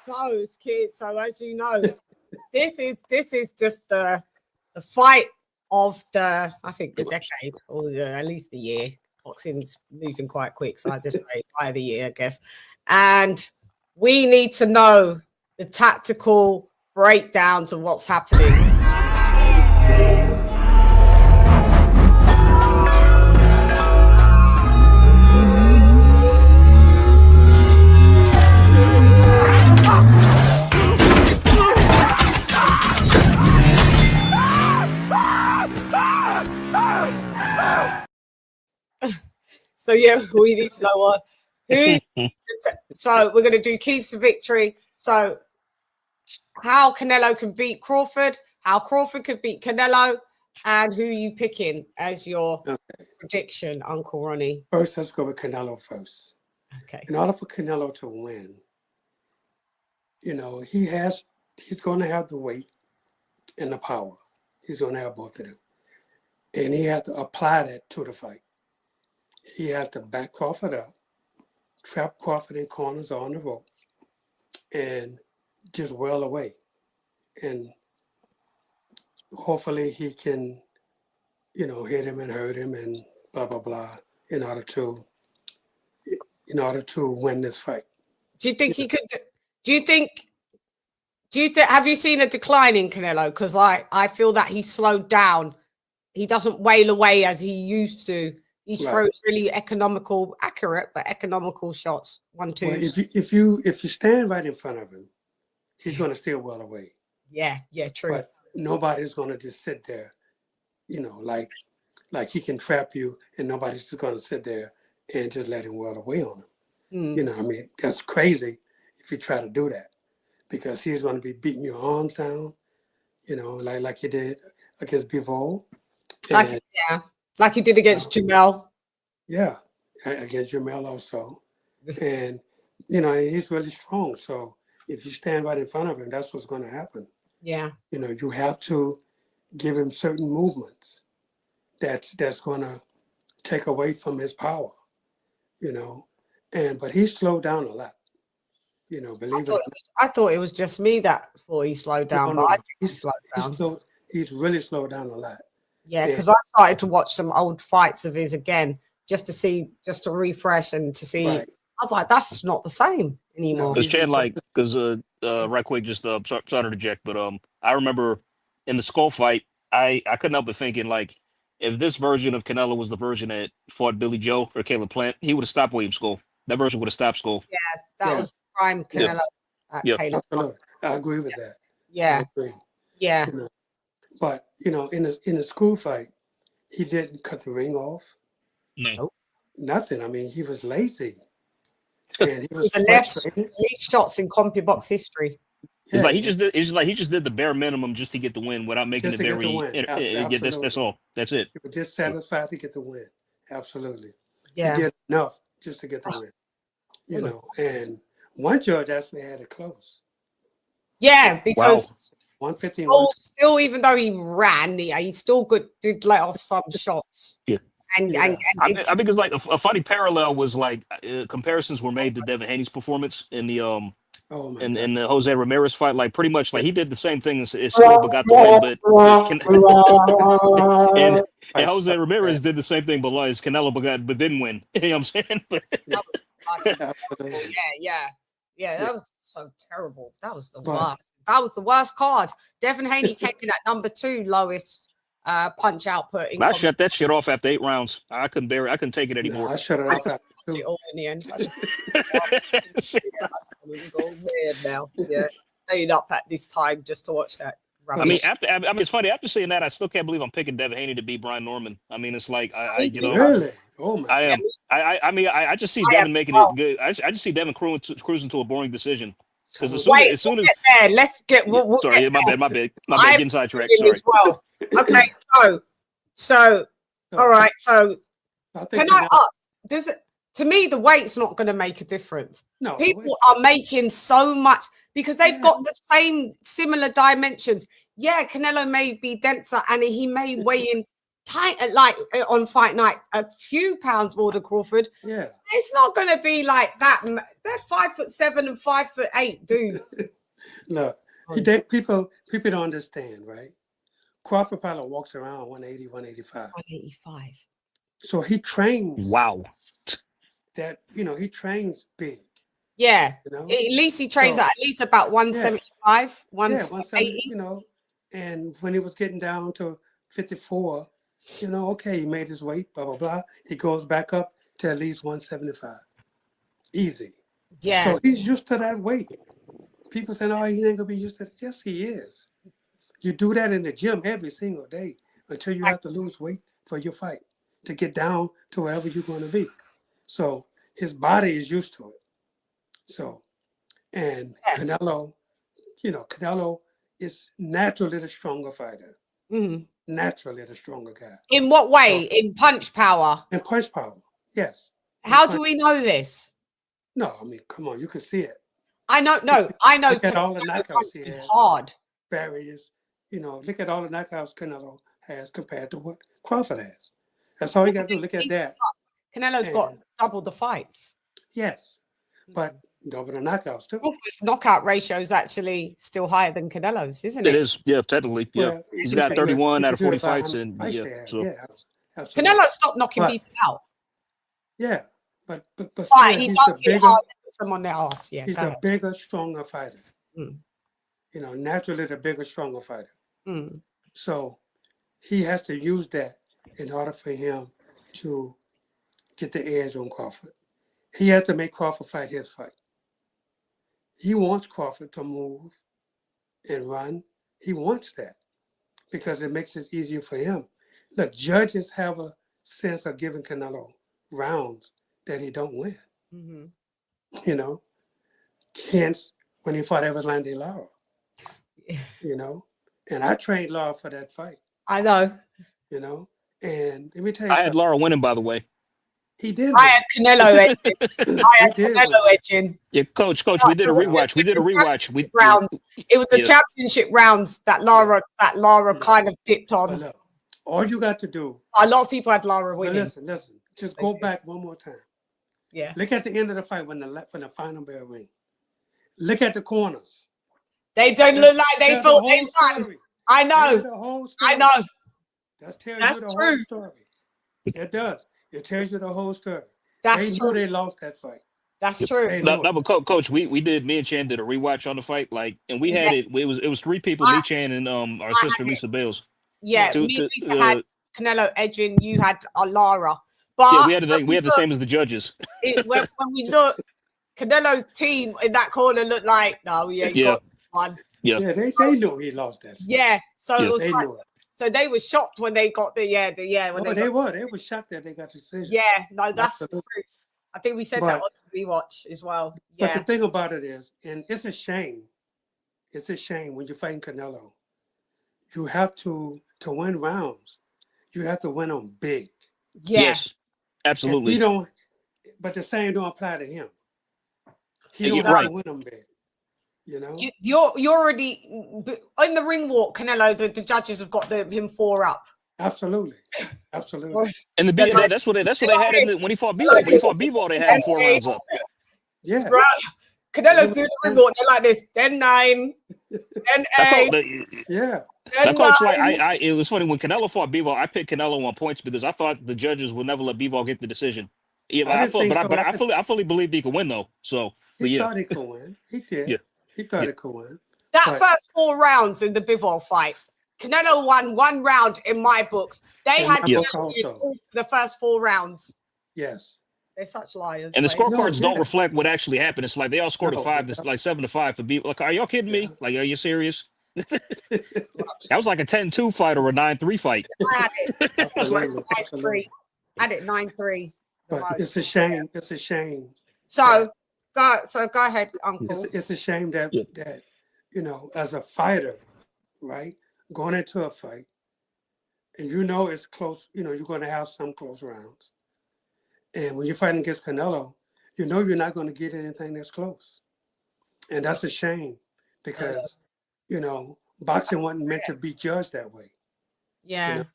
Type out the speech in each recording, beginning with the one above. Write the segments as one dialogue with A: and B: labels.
A: So, kids, so as you know, this is just the fight of the, I think, the decade, or at least the year. Boxing's moving quite quick, so I just say fight of the year, I guess. And we need to know the tactical breakdowns of what's happening. So yeah, we need to know what. So we're going to do keys to victory. So how Canelo can beat Crawford, how Crawford could beat Canelo, and who you picking as your prediction, Uncle Ronnie?
B: First, let's go with Canelo first.
A: Okay.
B: In order for Canelo to win, you know, he's going to have the weight and the power. He's going to have both of them. And he has to apply that to the fight. He has to back Crawford up, trap Crawford in corners or on the rope, and just well away. And hopefully he can, you know, hit him and hurt him and blah, blah, blah, in order to win this fight.
A: Do you think he could? Have you seen a decline in Canelo? Because I feel that he slowed down. He doesn't wail away as he used to. He throws really accurate, but economical shots. 1-2.
B: Well, if you stand right in front of him, he's going to still well away.
A: Yeah, true.
B: But nobody's going to just sit there, you know, like he can trap you, and nobody's just going to sit there and just let him well away on him. You know, I mean, that's crazy if you try to do that, because he's going to be beating your arms down, you know, like he did against Bivol.
A: Like he did against Jamel.
B: Yeah, against Jamel also. And, you know, he's really strong. So if you stand right in front of him, that's what's going to happen.
A: Yeah.
B: You know, you have to give him certain movements that's going to take away from his power, you know. But he slowed down a lot. You know,
A: I thought it was just me that thought he slowed down, but I think he slowed down.
B: He's really slowed down a lot.
A: Yeah, because I started to watch some old fights of his again, just to refresh and to see. I was like, that's not the same anymore.
C: Because Chan, right quick, just sorry to interject, but I remember in the Skull fight, I couldn't help but thinking, like, if this version of Canelo was the version that fought Billy Joe or Caleb Plant, he would have stopped William Skull. That version would have stopped Skull.
A: Yeah, that was prime Canelo. Caleb.
B: I agree with that.
A: Yeah.
B: I agree.
A: Yeah.
B: You know, but you know, in the school fight, he didn't cut the ring off.
C: No.
B: Nothing. I mean, he was lazy. And he was
A: the least shots in CompuBox history.
C: It's like he just did the bare minimum just to get the win without making it very. That's all. That's it.
B: He was just satisfied to get the win. Absolutely.
A: Yeah.
B: He did enough just to get the win. You know, and one judge actually had it close.
A: Yeah, because
B: 151.
A: Still, even though he ran, he still did let off some shots.
C: Yeah.
A: And
C: I think it's like a funny parallel was like comparisons were made to Devin Haney's performance in the in the Jose Ramirez fight. Like pretty much like he did the same thing as Silva got the win, and Jose Ramirez did the same thing, but as Canelo but didn't win. You know what I'm saying?
A: That was yeah, that was so terrible. That was the worst. That was the worst card. Devin Haney came in at number 2 lowest punch output.
C: I shut that shit off after 8 rounds. I couldn't take it anymore.
B: I shut it off after 2.
A: It all in the end. Go weird now. Yeah, stayed up at this time just to watch that. Rubbish.
C: I mean, it's funny. After saying that, I still can't believe I'm picking Devin Haney to beat Brian Norman. I mean, it's like
B: really. Oh my!
C: I am. I just see Devin making it good. I just see Devin cruising to a boring decision. Because as soon as
A: let's get.
C: Sorry, my bad. Getting sidetracked.
A: Sorry. As well. Okay, so all right. So
B: I think
A: can I ask? To me, the weight's not going to make a difference.
B: no,
A: People are making so much because they've got the same similar dimensions. Yeah, Canelo may be denser and he may weigh in tight, like on fight night, a few pounds more than Crawford.
B: Yeah,
A: it's not going to be like that. They're 5'7" and 5'8" dudes.
B: look, people don't understand, right? Crawford probably walks around 180, 185.
A: 185.
B: So he trains.
C: Wow.
B: That he trains big.
A: Yeah, at least he trains at least about 175, 180.
B: And when he was getting down to 54, okay, he made his weight, blah blah blah. He goes back up to at least 175, easy.
A: Yeah.
B: So he's used to that weight. People say, "Oh, he ain't gonna be used to it." Yes, he is. You do that in the gym every single day until you have to lose weight for your fight to get down to wherever you're going to be. So his body is used to it. So, and Canelo, Canelo is naturally the stronger fighter.
A: Mm-hmm.
B: Naturally the stronger guy.
A: In what way? So, in punch power?
B: In punch power, yes.
A: How do we know this?
B: No, I mean, come on, you can see it.
A: I know.
B: Look at all the knockouts he has.
A: It's hard.
B: Barriers. Look at all the knockouts Canelo has compared to what Crawford has. That's all you got to do. Look at that.
A: Canelo's got double the fights.
B: Yes, but double the knockouts too.
A: Crawford's knockout ratio is actually still higher than Canelo's, isn't it?
C: It is, yeah, technically. Yeah,
B: Well,
C: he's got 31 out of 40 fights, and
B: absolutely.
A: Canelo stopped knocking people out.
B: Yeah, but
A: right, he does get hard with someone else. Yeah,
B: he's a bigger, stronger fighter. Naturally the bigger, stronger fighter. So he has to use that in order for him to get the edge on Crawford. He has to make Crawford fight his fight. He wants Crawford to move and run. He wants that because it makes it easier for him. Look, judges have a sense of giving Canelo rounds that he don't win. Hence, when he fought Everslande Lara, and I trained Lara for that fight.
A: I know.
B: And let me tell you
C: I had Lara winning, by the way.
B: He did.
A: I had Canelo edging. Edging.
C: Yeah, coach, we did a rewatch.
A: Rounds. It was the championship rounds that Lara kind of dipped on.
B: Look, all you got to do.
A: A lot of people had Lara winning.
B: Listen. Just go back one more time.
A: Yeah.
B: Look at the end of the fight when the final bell ring. Look at the corners.
A: They don't look like they thought they won. I know. I know.
B: That's telling you the whole story. It does. It tells you the whole story.
A: That's true.
B: They lost that fight.
A: That's true.
C: No, but coach, me and Chan did a rewatch on the fight, and we had it. It was three people, me, Chan, and our sister Lisa Bales.
A: Yeah, me and Lisa had Canelo edging. You had Lara. But
C: we had the same as the judges.
A: when we looked, Canelo's team in that corner looked like, got one.
B: Yeah, they knew he lost that fight.
A: Yeah, so it was like, so they were shocked when they got
B: they were shocked that they got the decision.
A: Yeah, no, that's the truth. I think we said that on the rewatch as well. Yeah.
B: But the thing about it is, and it's a shame. It's a shame when you're fighting Canelo. You have to win rounds. You have to win them big.
A: Yeah.
C: Yes, absolutely.
B: But the same don't apply to him. He don't have to win them big.
A: You're already in the ring walk, Canelo. The judges have got him 4 up.
B: Absolutely.
C: And that's what they had when he fought Bivol. When he fought Bivol, they had him 4 rounds up.
B: Yeah.
A: Right. Canelo's doing the ring walk. They're like this. 10-9, 10-8.
B: Yeah.
C: Coach, it was funny when Canelo fought Bivol. I picked Canelo on points because I thought the judges would never let Bivol get the decision. Yeah, I fully believed he could win though. So
B: he thought he could win. He did. Yeah. He thought he could win.
A: That first 4 rounds in the Bivol fight, Canelo won 1 round in my books. They had the first 4 rounds.
B: Yes.
A: They're such liars.
C: And the scorecards don't reflect what actually happened. It's like they all scored a 5. It's like 7-5 for Bivol. Like, are y'all kidding me? Like, are you serious? That was like a 10-2 fight or a 9-3 fight.
A: I had it. I had it 9-3.
B: But it's a shame. It's a shame.
A: So go ahead, Uncle.
B: It's a shame that as a fighter, right, going into a fight, and you know it's close, you know, you're going to have some close rounds. And when you're fighting against Canelo, you know you're not going to get anything that's close. And that's a shame because, you know, boxing wasn't meant to be judged that way.
A: Yeah.
B: You know?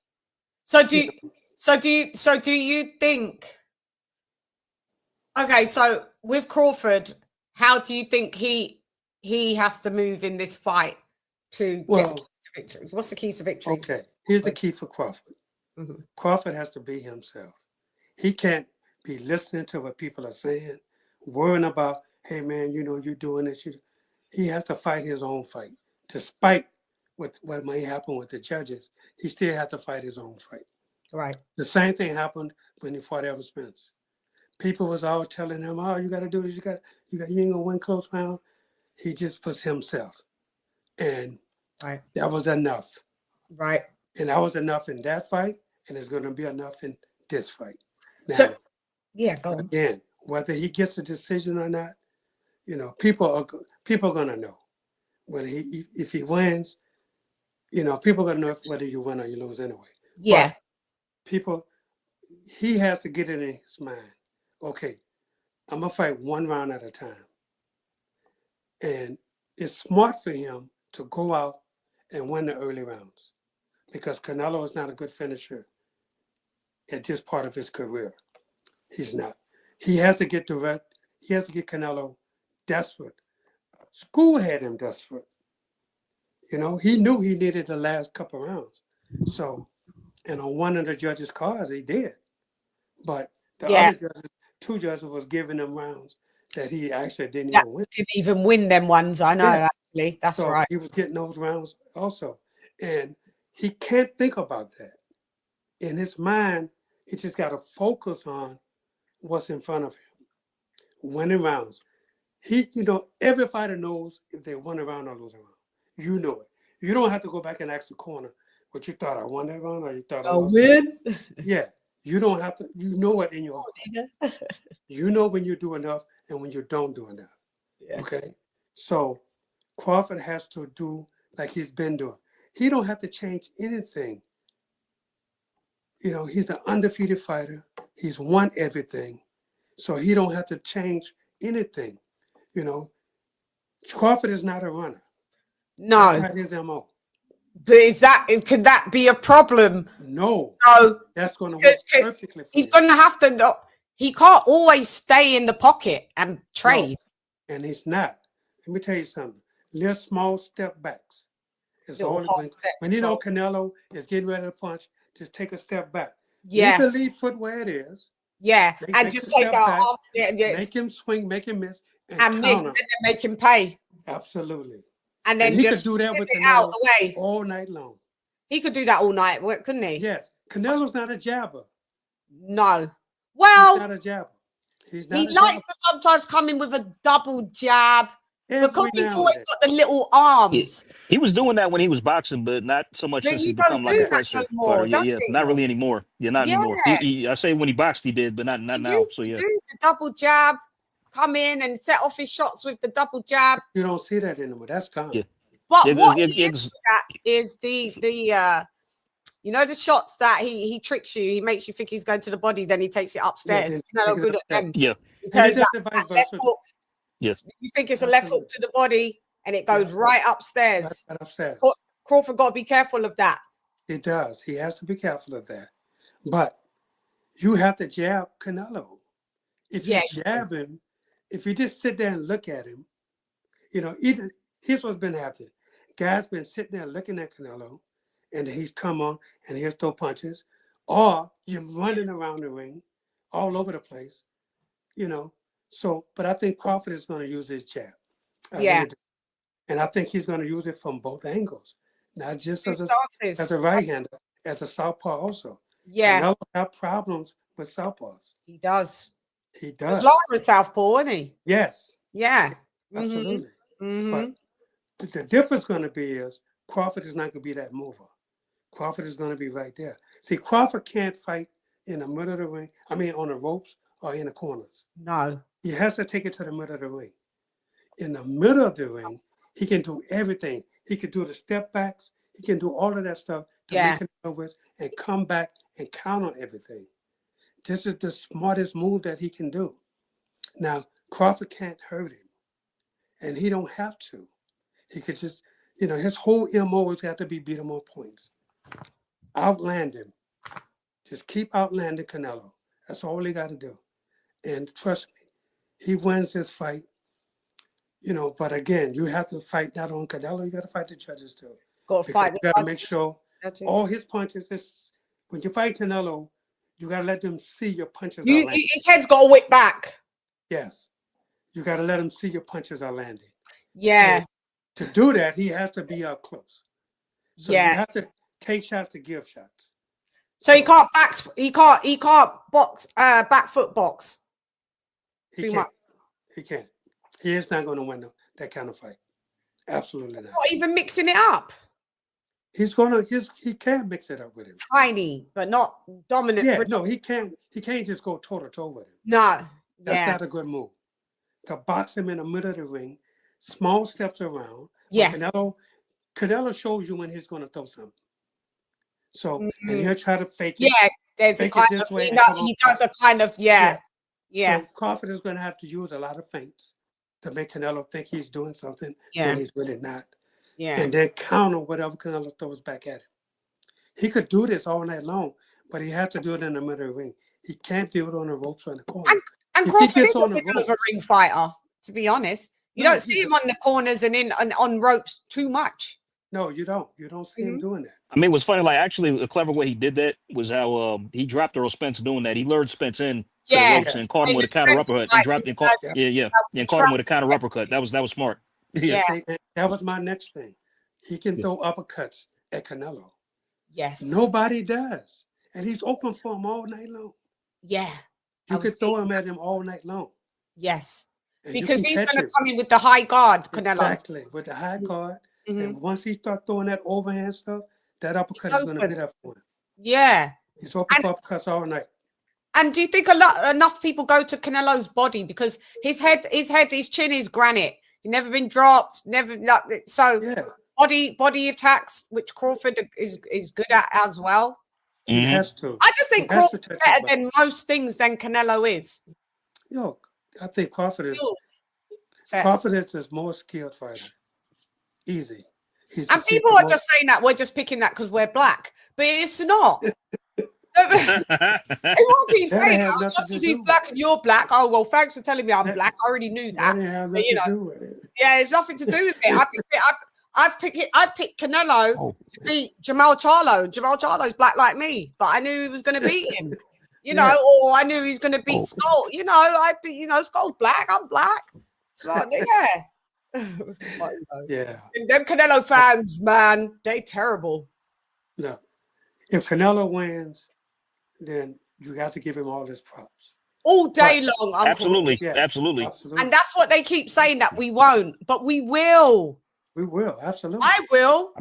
A: So do you think, okay, so with Crawford, how do you think he has to move in this fight to get the keys to victory? What's the keys to victory?
B: Okay, here's the key for Crawford. Crawford has to be himself. He can't be listening to what people are saying, worrying about, hey man, you know, you're doing this. He has to fight his own fight. Despite what may happen with the judges, he still has to fight his own fight.
A: Right.
B: The same thing happened when he fought Ever Spence. People was all telling him, oh, you got to do this, you ain't gonna win close round. He just was himself. And that was enough.
A: Right.
B: And that was enough in that fight, and it's going to be enough in this fight. Now,
A: so, yeah, go on.
B: Again, whether he gets a decision or not, you know, people are going to know. Whether if he wins, you know, people are going to know whether you win or you lose anyway.
A: Yeah.
B: But he has to get it in his mind. Okay, I'm going to fight one round at a time. And it's smart for him to go out and win the early rounds because Canelo is not a good finisher at this part of his career. He's not. He has to get he has to get Canelo desperate. School had him desperate. You know, he knew he needed the last couple rounds. So, and on one of the judges' cards, he did. But the other judges, 2 judges was giving him rounds that he actually didn't even win.
A: Didn't even win them ones, I know, actually. That's
B: so
A: right.
B: He was getting those rounds also. And he can't think about that. In his mind, he just got to focus on what's in front of him. Winning rounds. You know, every fighter knows if they won a round or lose a round. You know it. You don't have to go back and ask the corner what you thought I won that round or you thought I lost.
A: Win?
B: Yeah. You don't have to, you know it in your heart. You know when you do enough and when you don't do enough. Yeah. Okay. So Crawford has to do like he's been doing. He don't have to change anything. You know, he's the undefeated fighter. He's won everything. So he don't have to change anything. You know, Crawford is not a runner.
A: No.
B: That's not his MO.
A: But could that be a problem?
B: No.
A: No.
B: That's going to work perfectly for
A: He's
B: him.
A: going to have to, he can't always stay in the pocket and trade.
B: No. And he's not. Let me tell you something. Little small step backs. It's all when you know Canelo is getting ready to punch, just take a step back.
A: Yeah.
B: Leave the lead foot where it is.
A: Yeah. And just take that off.
B: Yeah. Make him swing, make him miss.
A: And miss, and then make him pay.
B: Absolutely.
A: And then
B: he
A: just
B: could do that with
A: Canelo out the way
B: all night long.
A: He could do that all night, couldn't he?
B: Yes. Canelo's not a jabber.
A: No. Well,
B: he's not a jabber.
A: He likes to sometimes come in with a double jab because he's always got the little arms.
C: He was doing that when he was boxing, but not so much since he's become like a pressure fighter. Yeah, not really anymore. Yeah, not anymore. I say when he boxed, he did, but not now. So yeah,
A: do the double jab, come in and set off his shots with the double jab.
B: You don't see that anymore. That's gone.
C: Yeah.
A: But what he is the you know the shots that he tricks you, he makes you think he's going to the body, then he takes it upstairs.
B: Yeah,
A: good at them.
C: Yeah.
A: He turns that left hook.
C: Yeah.
A: You think it's a left hook to the body and it goes right upstairs.
B: Right upstairs.
A: Crawford got to be careful of that.
B: He does. He has to be careful of that. But you have to jab Canelo. If you jab him, if you just sit there and look at him, you know, here's what's been happening. Guys been sitting there looking at Canelo, and he's come on and he'll throw punches, or you're running around the ring all over the place, you know. So, but I think Crawford is going to use his jab. And I think he's going to use it from both angles, not just as a right-hander, as a southpaw also.
A: Yeah.
B: Canelo have problems with southpaws.
A: He does.
B: He does.
A: He's like a southpaw, isn't he?
B: Yes.
A: Yeah.
B: Absolutely. But the difference going to be is Crawford is not going to be that mover. Crawford is going to be right there. See, Crawford can't fight in the middle of the ring. I mean, on the ropes or in the corners.
A: No.
B: He has to take it to the middle of the ring. In the middle of the ring, he can do everything. He can do the step backs. He can do all of that stuff to
A: Yeah.
B: make Canelo win and come back and counter everything. This is the smartest move that he can do. Now, Crawford can't hurt him, and he don't have to. He could just, his whole MO has got to be beat him on points. Outland him. Just keep outlanding Canelo. That's all he got to do. And trust me, he wins this fight. But again, you have to fight not on Canelo, you got to fight the judges too.
A: Got to fight
B: You
A: the
B: got to make sure
A: judges.
B: all his punches, when you fight Canelo, you got to let them see your punches are landing.
A: His head's got to whip back.
B: Yes. You got to let him see your punches are landing.
A: Yeah.
B: And to do that, he has to be up close. So you have to take shots to give shots.
A: So he can't box, back foot box.
B: He can't. He can't. He is not going to win that kind of fight. Absolutely not.
A: Not even mixing it up.
B: He can mix it up with him.
A: Tiny, but not dominant.
B: Yeah, no, he can't just go toe to toe with him.
A: No.
B: That's not a good move. To box him in the middle of the ring, small steps around.
A: Yeah.
B: Canelo shows you when he's going to throw something. So, and he'll try to fake it.
A: Yeah, there's a kind of, he does a kind of, yeah.
B: So Crawford is going to have to use a lot of feints to make Canelo think he's doing something when he's really not.
A: Yeah.
B: And then counter whatever Canelo throws back at him. He could do this all night long, but he has to do it in the middle of the ring. He can't do it on the ropes or in the corner.
A: And Crawford is a bit of a ring fighter, to be honest. You don't see him on the corners and on ropes too much.
B: No, you don't. You don't see him doing that.
C: I mean, what's funny, like actually a clever way he did that was how he dropped Earl Spence doing that. He lured Spence in to the ropes and caught him with a counter uppercut and dropped and caught and caught him with a counter uppercut. That was smart.
B: Yeah. That was my next thing. He can throw uppercuts at Canelo.
A: Yes.
B: Nobody does. And he's open for him all night long.
A: Yeah.
B: You can throw him at him all night long.
A: Yes.
B: And
A: because he's going to come in with the high guard, Canelo.
B: Exactly. With the high guard. And once he starts throwing that overhand stuff, that uppercut is going to be there for him.
A: Yeah.
B: He's open for uppercuts all night.
A: And do you think enough people go to Canelo's body because his chin is granite. He's never been dropped, body attacks, which Crawford is good at as well.
B: He has to.
A: I just think Crawford's better than most things than Canelo is.
B: I think Crawford is his more skilled fighter. Easy.
A: And people are just saying that we're just picking that because we're black, but it's not. Everyone keeps saying that just because he's black and you're black. Oh well, thanks for telling me I'm black. I already knew that. But, it's nothing to do with it. I picked Canelo to beat Jamal Charlo. Jamal Charlo's black like me, but I knew he was going to beat him. Or I knew he was going to beat Skull. Skull's black. I'm black. So And them Canelo fans, man, they terrible.
B: No, if Canelo wins, then you have to give him all his props
A: all day long. Uncle.
C: Absolutely, absolutely.
A: And that's what they keep saying that we won't, but we will.
B: We will, absolutely.
A: I will.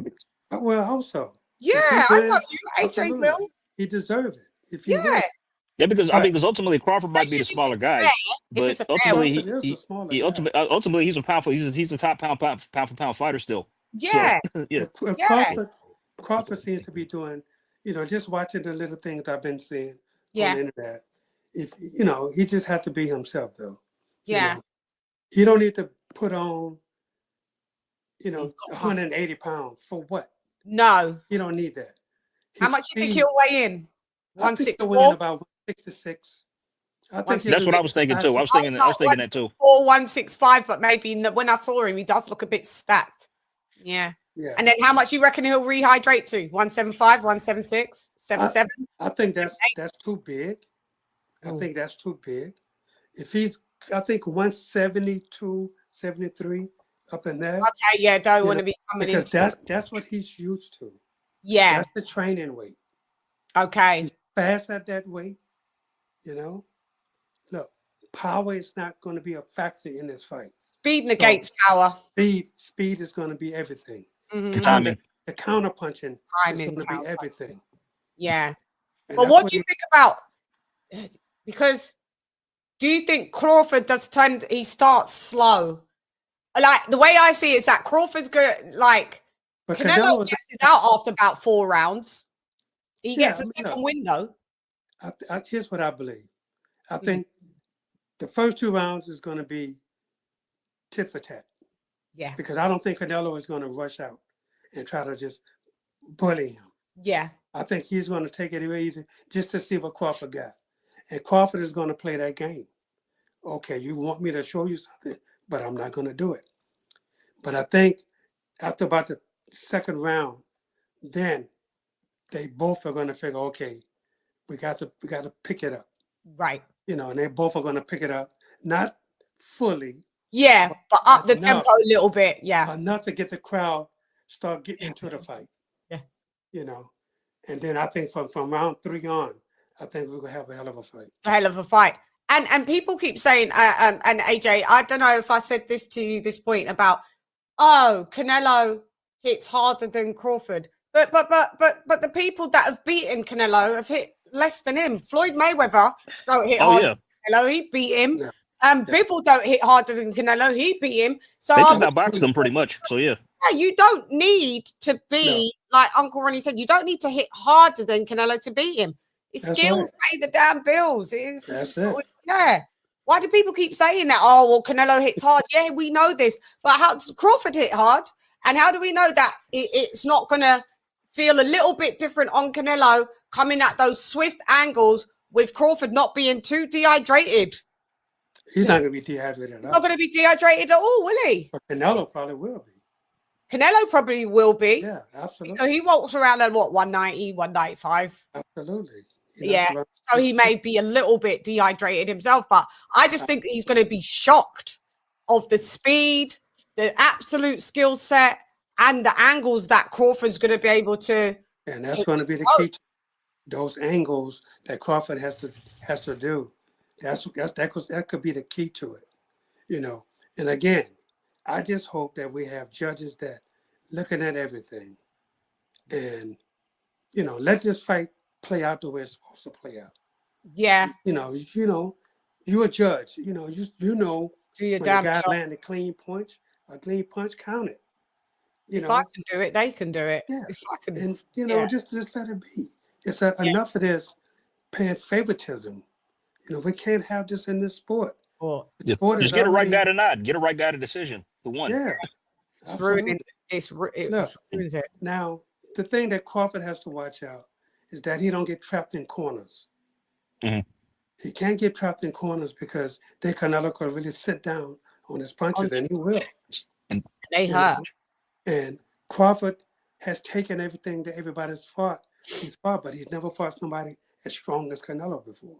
B: I will also.
A: Yeah, I know you. AJ will.
B: He deserves it.
C: Because ultimately Crawford might be the smaller guy, but ultimately ultimately he's a powerful. He's the top pound for pound fighter still.
A: Yeah,
B: Crawford seems to be doing. Just watching the little things I've been seeing on the internet. If he just has to be himself though.
A: Yeah,
B: he don't need to put on. 180 pounds for what?
A: No,
B: you don't need that.
A: How much do you think he'll weigh in?
B: 164. About 166.
C: That's what I was thinking too. I was thinking that too.
A: Or 165, but maybe when I saw him, he does look a bit stacked. Yeah. And then how much you reckon he'll rehydrate to? 175, 176, 77?
B: I think that's too big. I think that's too big. If he's, I think 172, 73 up in there.
A: Okay, yeah, don't want to be coming in.
B: Because that's what he's used to.
A: Yeah.
B: That's the training weight.
A: Okay.
B: He's fast at that weight. Look, power is not going to be a factor in this fight.
A: Speed negates power.
B: Speed is going to be everything.
C: Timing.
B: The counter punching is going to be everything.
A: Yeah. But what do you think about? Because do you think Crawford he starts slow? Like the way I see it is that Crawford's good. Like
B: But
A: Canelo
B: is,
A: guesses out after about 4 rounds. He gets a second
B: look,
A: window.
B: Here's what I believe. I
A: Mm.
B: think the first 2 rounds is going to be tit for tat.
A: Yeah.
B: Because I don't think Canelo is going to rush out and try to just bully him.
A: Yeah.
B: I think he's going to take it easy just to see what Crawford got. And Crawford is going to play that game. Okay, you want me to show you something, but I'm not going to do it. But I think after about the second round, then they both are going to figure, okay, we got to pick it up.
A: Right.
B: And they both are going to pick it up, not fully.
A: Yeah, but up the tempo a little bit. Yeah.
B: Enough to get the crowd start getting into the fight.
A: Yeah.
B: And then I think from round 3 on, I think we're going to have a hell of a fight.
A: A hell of a fight. And people keep saying, and AJ, I don't know if I said this to you, this point about, Canelo hits harder than Crawford. But the people that have beaten Canelo have hit less than him. Floyd Mayweather don't hit harder than Canelo. He beat him.
B: Yeah.
A: Bivol don't hit harder than Canelo. He beat him. So
C: they just outboxed him pretty much. So yeah,
A: you don't need to be like Uncle Ronnie said. You don't need to hit harder than Canelo to beat him. His skills pay the damn bills.
B: That's it.
A: Yeah. Why do people keep saying that? Oh, well, Canelo hits hard. Yeah, we know this. But how does Crawford hit hard? And how do we know that it's not going to feel a little bit different on Canelo coming at those swift angles with Crawford not being too dehydrated?
B: He's not going to be dehydrated at all.
A: Not going to be dehydrated at all, will he?
B: But Canelo probably will be.
A: Canelo probably will be.
B: Yeah, absolutely.
A: So he walks around at what, 190, 195?
B: Absolutely.
A: Yeah. So he may be a little bit dehydrated himself, but I just think he's going to be shocked of the speed, the absolute skill set, and the angles that Crawford's going to be able to.
B: And that's going to be the key to those angles that Crawford has to do. That could be the key to it, And again, I just hope that we have judges that looking at everything and let this fight play out the way it's supposed to play out.
A: Yeah.
B: You're a judge. Do
A: your
B: when
A: damn
B: the guy
A: job.
B: land a clean punch count it.
A: If I can do it, they can do it.
B: Yeah.
A: If I can,
B: and just let it be. It's enough of this paying favoritism. We can't have this in this sport.
C: Just get a right guy to nod. Get a right guy to decision. The one.
B: Yeah.
A: It's ruining. It ruins it.
B: Now, the thing that Crawford has to watch out is that he don't get trapped in corners.
C: Mm-hmm.
B: He can't get trapped in corners because then Canelo could really sit down on his punches, and he will.
C: And
A: they hurt.
B: And Crawford has taken everything that everybody's fought. He's fought, but he's never fought somebody as strong as Canelo before.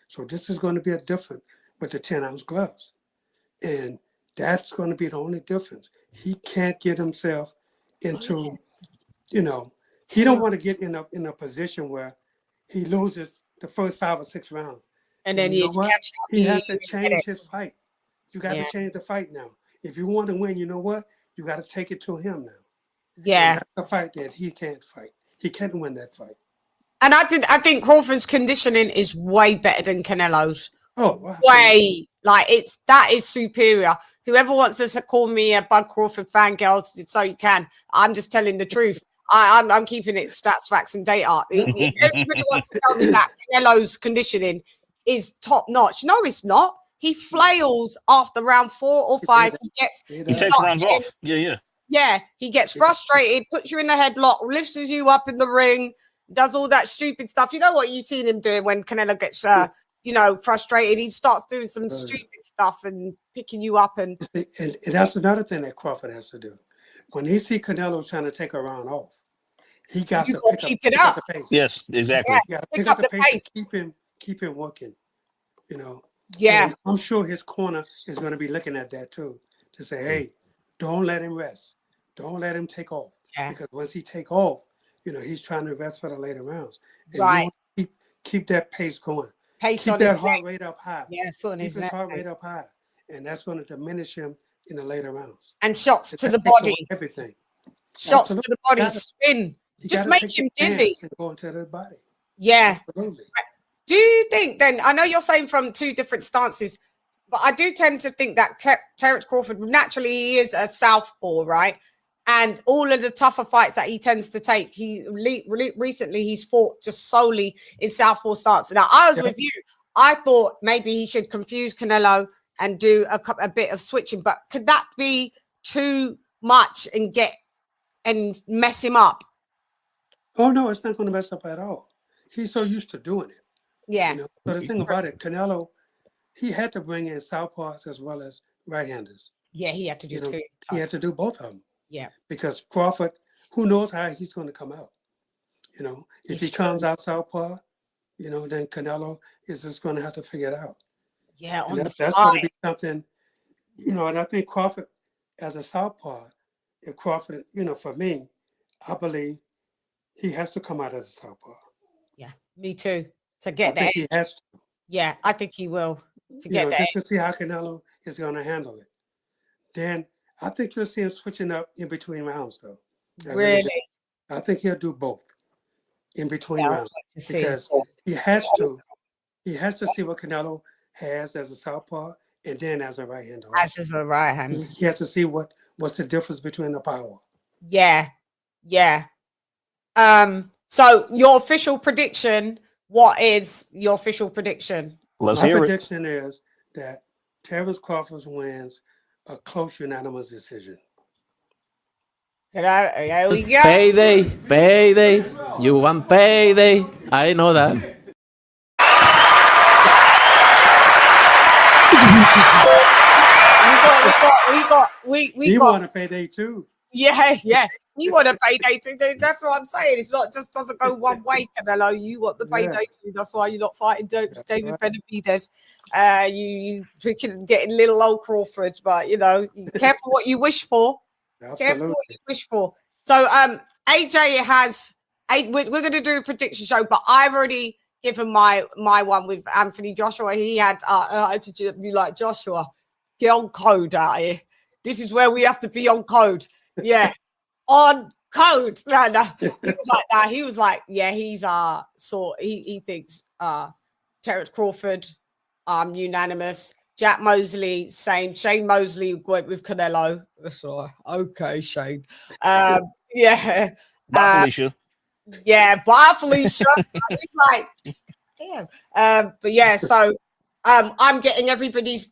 B: So this is going to be a difference with the 10-ounce gloves. And that's going to be the only difference. He can't get himself into, he don't want to get in a position where he loses the first 5 or 6 rounds.
A: And then he has
B: to change his fight. You got to change the fight now. If you want to win, you know what? You got to take it to him now.
A: Yeah.
B: And that's a fight that he can't fight. He can't win that fight.
A: And I think Crawford's conditioning is way better than Canelo's.
B: Oh, wow.
A: Way. Like, that is superior. Whoever wants to call me a Bud Crawford fangirl, so you can. I'm just telling the truth. I'm keeping it stats, facts, and data. Everybody wants to tell me that Canelo's conditioning is top notch. No, it's not. He flails after round 4 or 5.
C: He takes rounds off.
A: Yeah, he gets frustrated, puts you in the headlock, lifts you up in the ring, does all that stupid stuff. You know what you've seen him doing when Canelo gets, frustrated. He starts doing some stupid stuff and picking you up. And
B: that's another thing that Crawford has to do. When he see Canelo trying to take a round off, he got to
A: keep it up.
B: The pace.
C: Yes, exactly.
B: Yeah, pick up the pace. Keep him working.
A: Yeah.
B: And I'm sure his corner is going to be looking at that too, to say, hey, don't let him rest. Don't let him take off.
A: Yeah.
B: Because once he take off, he's trying to rest for the later rounds. And
A: right.
B: Keep that pace going.
A: Pace
B: keep
A: on
B: that heart rate up high.
A: Yeah,
B: keep his heart rate up high. And that's going to diminish him in the later rounds.
A: And shots to the body.
B: Everything.
A: Shots to the body, spin. Just make him dizzy.
B: Going to the body.
A: Yeah.
B: Absolutely.
A: Do you think then, I know you're saying from 2 different stances, but I do tend to think that Terence Crawford, naturally he is a southpaw, right? And all of the tougher fights that he tends to take, recently he's fought just solely in southpaw stance. Now, I was with you. I thought maybe he should confuse Canelo and do a bit of switching, but could that be too much and mess him up?
B: Oh no, it's not going to mess up at all. He's so used to doing it.
A: Yeah.
B: You know? So the thing about it, Canelo, he had to bring in southpaws as well as right-handers.
A: Yeah, he had to do two.
B: He had to do both of them.
A: Yeah.
B: Because Crawford, who knows how he's going to come out? You know, if he comes out southpaw, you know, then Canelo is just going to have to figure it out.
A: Yeah, on
B: that's
A: the
B: going to be something, you know, and I think Crawford as a southpaw, if Crawford, you know, for me, I believe he has to come out as a southpaw.
A: Yeah, me too. To get that.
B: I think he has to.
A: Yeah, I think he will. To get that.
B: Just to see how Canelo is going to handle it. Then I think you'll see him switching up in between rounds, though.
A: Really?
B: I think he'll do both in between rounds because he has to see what Canelo has as a southpaw and then as a right hander.
A: As a right hand.
B: He has to see what's the difference between the power.
A: Yeah, yeah. So your official prediction, what is your official prediction?
C: Let's
B: My
C: hear
B: prediction is that Terence Crawford wins a close unanimous decision.
A: There we go.
D: Payday. You want payday. I know that.
A: We
B: want a payday too.
A: Yeah. You want a payday too. That's what I'm saying. It's not just doesn't go one way, Canelo. You want the payday too. That's why you're not fighting David Benavidez. You freaking getting little old Crawford, but you know, careful what you wish for.
B: Absolutely.
A: Careful what you wish for. So AJ has we're gonna do a prediction show, but I've already given my one with Anthony Joshua. He had attitude be like, Joshua, get on code out here. This is where we have to be on code. Yeah. On code. No. He was like that. He was like, yeah, he's he thinks Terence Crawford, unanimous. Jack Mosley, same. Shane Mosley went with Canelo. That's right. Okay, Shane. Yeah.
C: Bye, Felicia.
A: Yeah, bye, Felicia. Like, damn. But yeah, so I'm getting everyone's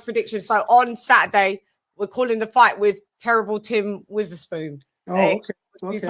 A: prediction. So on Saturday, we're calling the fight with Terrible Tim Witherspoon.
B: Oh, okay.